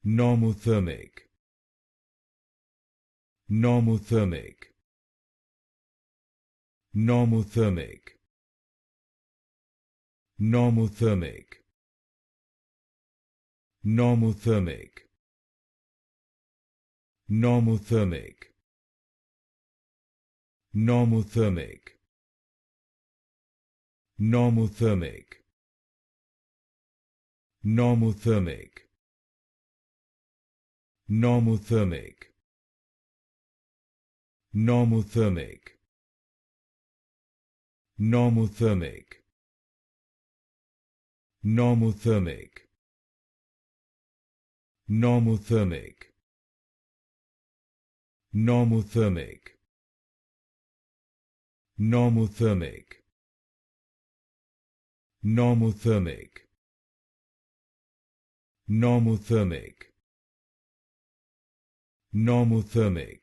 Normothermic, normothermic, normothermic, normothermic, normothermic, normothermic, normothermic, normothermic, normothermic, normothermic, normothermic, normothermic, normothermic, normothermic, normothermic, normothermic, normothermic, normothermic, normothermic,